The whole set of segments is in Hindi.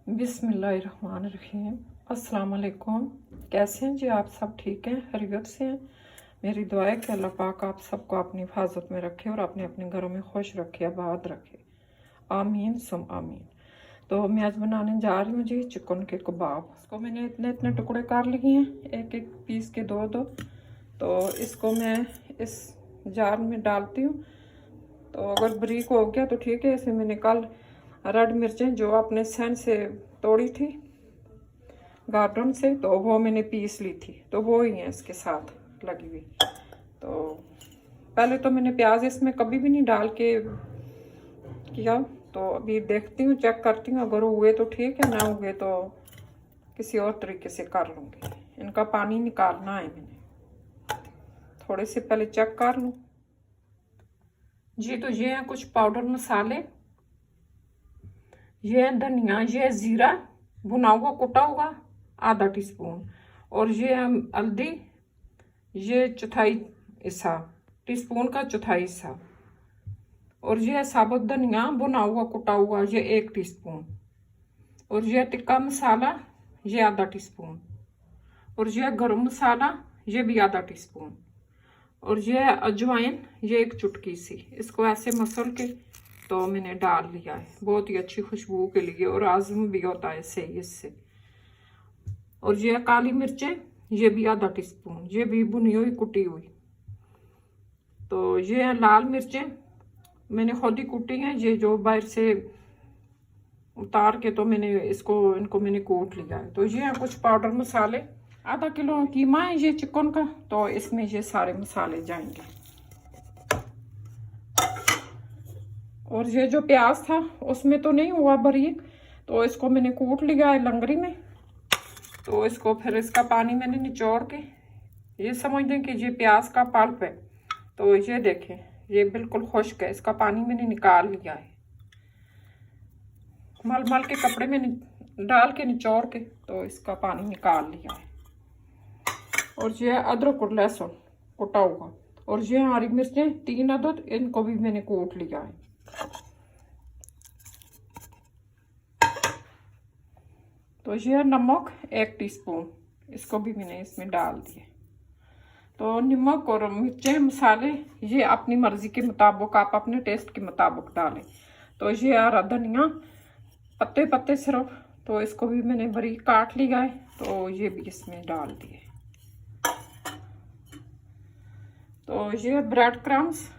बिस्मिल्लाहिर्रहमानिर्रहीम। अस्सलाम वालेकुम। कैसे हैं जी आप सब? ठीक हैं, खैरियत से हैं? मेरी दुआ है कि अल्लाह पाक आप सबको अपनी हिफाजत में रखे और अपने अपने घरों में खुश रखे, आबाद रखे। आमीन सुम आमीन। तो मैं आज बनाने जा रही हूँ जी चिकन के कबाब। इसको मैंने इतने इतने टुकड़े कर लिए हैं, एक एक पीस के दो दो। तो इसको मैं इस जार में डालती हूँ। तो अगर बारीक हो गया तो ठीक है। इसमें मैंने कल रेड मिर्चें जो अपने सहन से तोड़ी थी गार्डन से, तो वो मैंने पीस ली थी, तो वो ही है इसके साथ लगी हुई। तो पहले तो मैंने प्याज इसमें कभी भी नहीं डाल के किया, तो अभी देखती हूँ, चेक करती हूँ, अगर हुए तो ठीक है, ना हुए तो किसी और तरीके से कर लूँगी। इनका पानी निकालना है मैंने, थोड़े से पहले चेक कर लूँ जी। तो ये हैं कुछ पाउडर मसाले, ये है धनिया, ये है जीरा भुना हुआ कुटा हुआ आधा टीस्पून, और ये है हल्दी, ये चौथाई हिस्सा, टीस्पून का चौथाई हिस्सा, और ये है साबुत धनिया भुना हुआ कुटा हुआ, ये 1 टीस्पून, और ये टिक्का मसाला, ये आधा टीस्पून, और ये गरम मसाला, ये भी आधा टीस्पून, और ये है अजवाइन, ये 1 चुटकी सी। इसको ऐसे मसल के तो मैंने डाल लिया है, बहुत ही अच्छी खुशबू के लिए, और आज़म भी होता है सही इससे। और ये काली मिर्चें, ये भी आधा टीस्पून, ये भी भुनी हुई कुटी हुई। तो ये है लाल मिर्चें, मैंने खुद ही कुटी हैं, ये जो बाहर से उतार के तो मैंने इनको मैंने कूट लिया है। तो ये है कुछ पाउडर मसाले, आधा किलो कीमा है ये चिकन का, तो इसमें ये सारे मसाले जाएंगे। और ये जो प्याज था उसमें तो नहीं हुआ बारीक, तो इसको मैंने कूट लिया है लंगड़ी में। तो इसको फिर इसका पानी मैंने निचोड़ के, ये समझ लें कि ये प्याज का पल्प है। तो ये देखें, ये बिल्कुल खुश्क है, इसका पानी मैंने निकाल लिया है, मल मल के कपड़े में डाल के निचोड़ के, तो इसका पानी निकाल लिया है। और ये अदरक और लहसुन कुटा हुआ, और ये हरी मिर्चें 3 अदद, इनको भी मैंने कूट लिया है। तो ये नमक 1 टीस्पून, इसको भी मैंने इसमें डाल दिए। तो नमक और मिर्चें मसाले ये अपनी मर्जी के मुताबिक, आप अपने टेस्ट के मुताबिक डालें। तो ये हरा धनिया पत्ते पत्ते सिर्फ, तो इसको भी मैंने बारीक काट लिया है, तो ये भी इसमें डाल दिए। तो ये ब्रेड क्रम्स,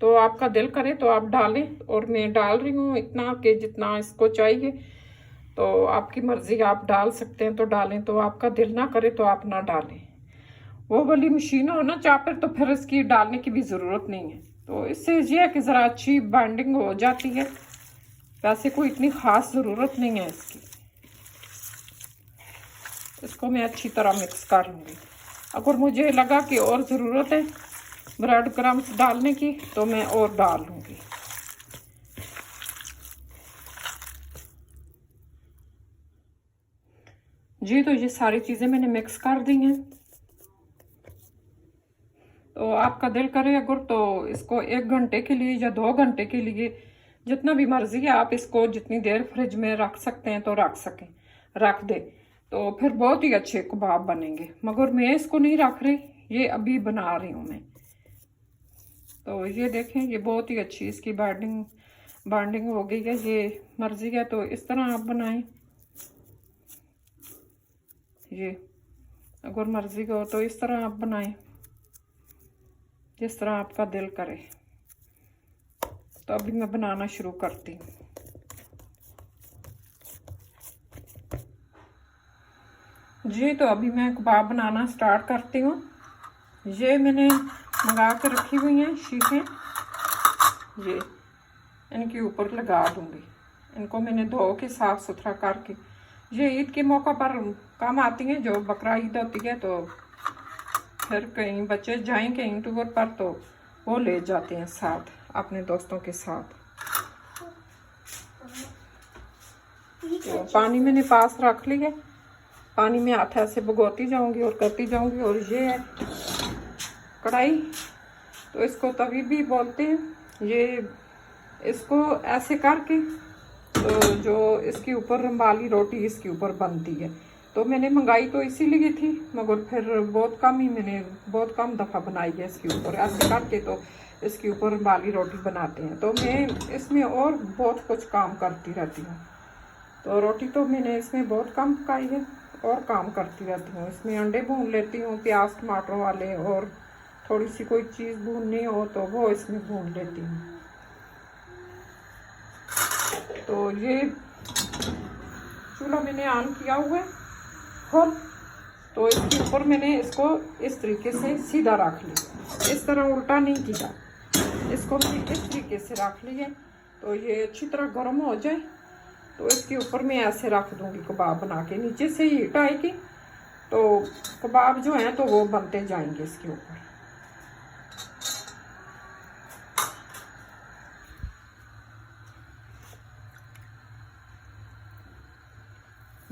तो आपका दिल करे तो आप डालें, और मैं डाल रही हूँ इतना कि जितना इसको चाहिए। तो आपकी मर्जी, आप डाल सकते हैं तो डालें, तो आपका दिल ना करे तो आप ना डालें। वो वाली मशीन हो ना चापर, तो फिर इसकी डालने की भी ज़रूरत नहीं है। तो इससे ये है कि ज़रा अच्छी बाइंडिंग हो जाती है, वैसे कोई इतनी ख़ास ज़रूरत नहीं है इसकी। इसको मैं अच्छी तरह मिक्स कर लूँगी। अगर मुझे लगा कि और ज़रूरत है ब्रेड क्रम्स डालने की, तो मैं और डाल लूँगी। जी, तो ये सारी चीज़ें मैंने मिक्स कर दी हैं। तो आपका दिल करे अगर, तो इसको 1 घंटे के लिए या 2 घंटे के लिए, जितना भी मर्जी है, आप इसको जितनी देर फ्रिज में रख सकते हैं तो रख दे, तो फिर बहुत ही अच्छे कबाब बनेंगे। मगर मैं इसको नहीं रख रही, ये अभी बना रही हूँ मैं। तो ये देखें, ये बहुत ही अच्छी इसकी बाइंडिंग हो गई है। ये मर्जी है तो इस तरह आप बनाएं, ये अगर मर्जी हो तो इस तरह आप बनाएं, जिस तरह आपका दिल करे। तो अभी मैं बनाना शुरू करती हूँ। जी, तो अभी मैं कबाब बनाना स्टार्ट करती हूँ। ये मैंने मंगा के रखी हुई हैं शीखें, ये इनके ऊपर लगा दूँगी। इनको मैंने धो के साफ़ सुथरा करके, ये ईद के मौका पर काम आती हैं, जो बकरा ईद होती है, तो फिर कहीं बच्चे जाएं कहीं टूर पर, तो वो ले जाते हैं साथ अपने दोस्तों के साथ। तो पानी मैंने पास रख लिया, पानी में हाथ ऐसे भगोती जाऊंगी और करती जाऊंगी। और ये है कढ़ाई, तो इसको तवी भी बोलते हैं। ये इसको ऐसे करके तो जो इसके ऊपर रंबाली रोटी इसके ऊपर बनती है। तो मैंने मंगाई तो इसीलिए थी, मगर फिर बहुत कम ही, मैंने बहुत कम दफ़ा बनाई है इसके ऊपर। ऐसे करके तो इसके ऊपर रंबाली रोटी बनाते हैं। तो मैं इसमें और बहुत कुछ काम करती रहती हूँ। तो रोटी तो मैंने इसमें बहुत कम पकाई है और काम करती रहती हूँ। इसमें अंडे भून लेती हूँ, प्याज टमाटर वाले, और थोड़ी सी कोई चीज़ भूननी हो तो वो इसमें भून लेती हूँ। तो ये चूल्हा मैंने ऑन किया हुआ है फुल। तो इसके ऊपर मैंने इसको इस तरीके से सीधा रख लिया, इस तरह उल्टा नहीं किया, इसको मैंने इस तरीके से रख लिया। तो ये अच्छी तरह गर्म हो जाए तो इसके ऊपर मैं ऐसे रख दूंगी कबाब बना के। नीचे से हीट आएगी तो कबाब जो हैं तो वो बनते जाएंगे इसके ऊपर।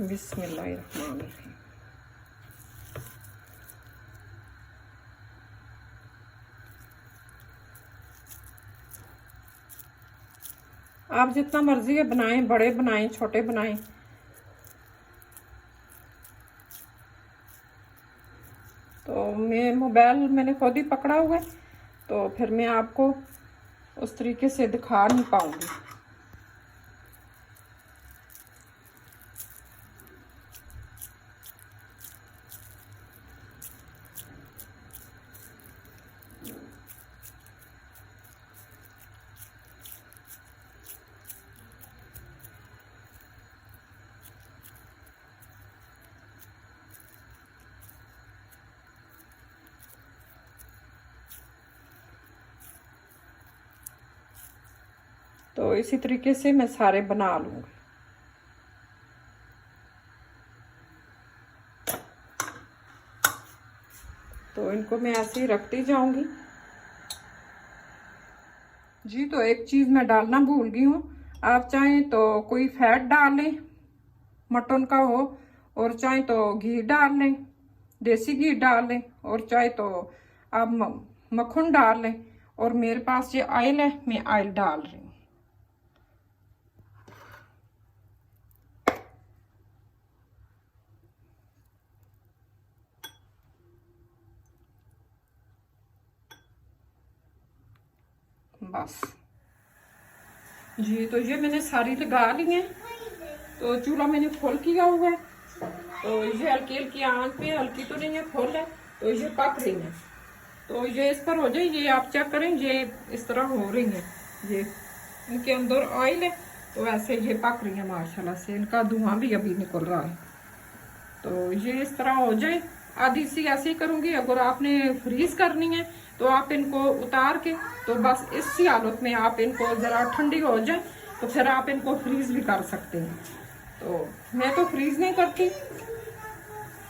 बिस्मिल्लाहिर्रहमानिर्रहीम। आप जितना मर्जी है बनाएं, बड़े बनाएं छोटे बनाएं। तो मैं मोबाइल मैंने खुद ही पकड़ा हुआ है, तो फिर मैं आपको उस तरीके से दिखा नहीं पाऊंगी। तो इसी तरीके से मैं सारे बना लूँगी। तो इनको मैं ऐसे ही रखती जाऊंगी जी। तो एक चीज़ मैं डालना भूल गई हूँ, आप चाहें तो कोई फैट डाल लें, मटन का हो, और चाहे तो घी डाल लें, देसी घी डाल लें, और चाहे तो आप मक्खन डाल लें। और मेरे पास ये ऑयल है, मैं ऑयल डाल रही हूँ। बस जी। तो ये मैंने सारी लगा ली है। तो चूल्हा मैंने फुल किया हुआ है। तो ये हल्की हल्की आंच पे, हल्की तो नहीं है, फुल है। तो ये पक रही है। तो ये इस पर हो जाए, ये आप चेक करें, ये इस तरह हो रही है। ये इनके अंदर ऑयल है, तो ऐसे ये पक रही है माशाल्लाह से। इनका धुआं भी अभी निकल रहा है। तो ये इस तरह हो जाए, आधी सी ऐसे ही करूँगी। अगर आपने फ्रीज करनी है तो आप इनको उतार के, तो बस इसी हालत में आप इनको ज़रा ठंडी हो जाए तो फिर आप इनको फ्रीज भी कर सकते हैं। तो मैं तो फ्रीज नहीं करती,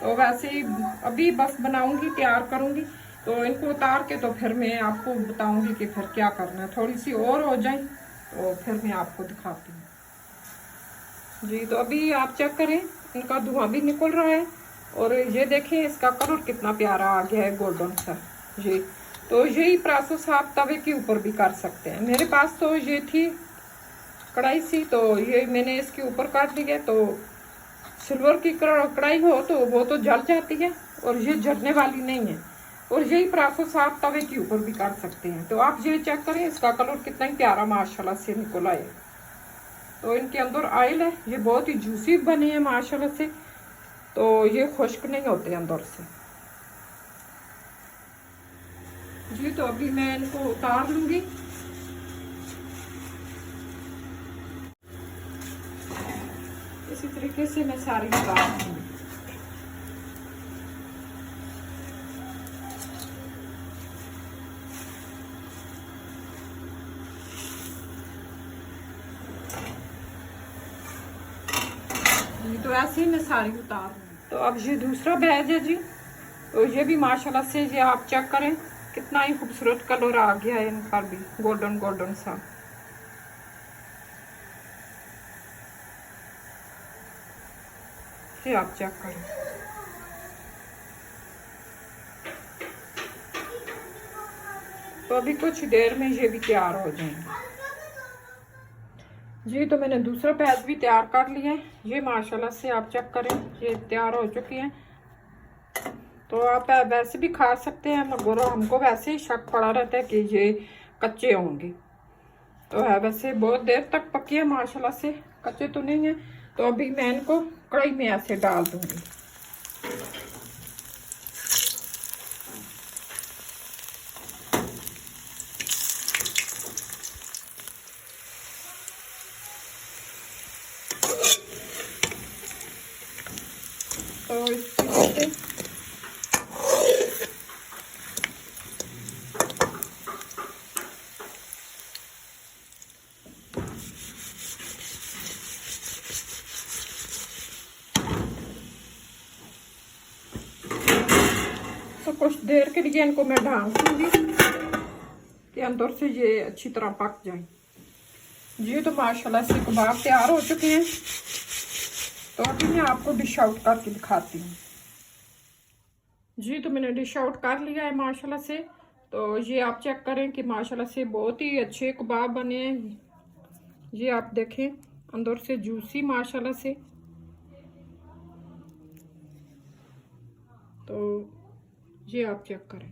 तो वैसे ही अभी बस बनाऊंगी, तैयार करूंगी। तो इनको उतार के तो फिर मैं आपको बताऊंगी कि फिर क्या करना है। थोड़ी सी और हो जाए तो फिर मैं आपको दिखाती हूँ जी। तो अभी आप चेक करें, इनका धुआं भी निकल रहा है, और ये देखें इसका कलर कितना प्यारा आ गया है, गोल्डन सा जी। तो यही प्रोसेस आप तवे के ऊपर भी कर सकते हैं। मेरे पास तो ये थी कढ़ाई सी, तो ये मैंने इसके ऊपर काट लिया। तो सिल्वर की कढ़ाई हो तो वो तो जल जाती है, और ये जलने वाली नहीं है। और यही प्रोसेस आप तवे के ऊपर भी कर सकते हैं। तो आप ये चेक करें, इसका कलर कितना ही प्यारा माशाल्लाह से निकल आए। तो इनके अंदर ऑयल है, ये बहुत ही जूसी बने हैं माशाल्लाह से। तो ये खुश्क नहीं होते अंदर से जी। तो अभी मैं इनको उतार लूंगी। इसी तरीके से मैं सारी उतार लूंगी। तो ऐसे ही मैं सारी उतार लूंगी। तो अब ये दूसरा बैच है जी। तो ये भी माशाल्लाह से, ये आप चेक करें कितना ही खूबसूरत कलर आ गया है इन पर भी, गोल्डन गोल्डन सा। ये आप चेक करें। तो अभी कुछ देर में ये भी तैयार हो जाएंगे। जी तो मैंने दूसरा बैच भी तैयार कर लिया है। ये माशाल्लाह से आप चेक करें, ये तैयार हो चुके हैं। तो आप वैसे भी खा सकते हैं, मगर हमको वैसे ही शक पड़ा रहता है कि ये कच्चे होंगे। तो है वैसे बहुत देर तक पके हैं माशाल्लाह से, कच्चे तो नहीं है। तो अभी मैं इनको कढ़ाई में ऐसे डाल दूंगी। तो इससे तो कुछ देर के लिए इनको मैं ढांक दूंगी कि अंदर से ये अच्छी तरह पक जाए। जी तो माशाल्लाह से कबाब तैयार हो चुके हैं। तो अभी मैं आपको डिश आउट करके दिखाती हूँ। जी तो मैंने डिश आउट कर लिया है माशाल्लाह से। तो ये आप चेक करें कि माशाल्लाह से बहुत ही अच्छे कबाब बने हैं। ये आप देखें, अंदर से जूसी माशाल्लाह से। तो ये आप चेक करें।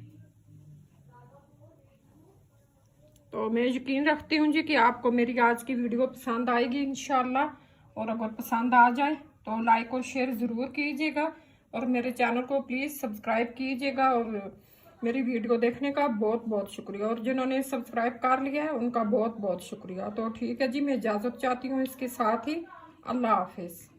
तो मैं यकीन रखती हूँ जी कि आपको मेरी आज की वीडियो पसंद आएगी इंशाल्लाह। और अगर पसंद आ जाए तो लाइक और शेयर ज़रूर कीजिएगा, और मेरे चैनल को प्लीज़ सब्सक्राइब कीजिएगा। और मेरी वीडियो देखने का बहुत बहुत शुक्रिया, और जिन्होंने सब्सक्राइब कर लिया है उनका बहुत बहुत शुक्रिया। तो ठीक है जी, मैं इजाज़त चाहती हूँ इसके साथ ही। अल्लाह हाफिज़।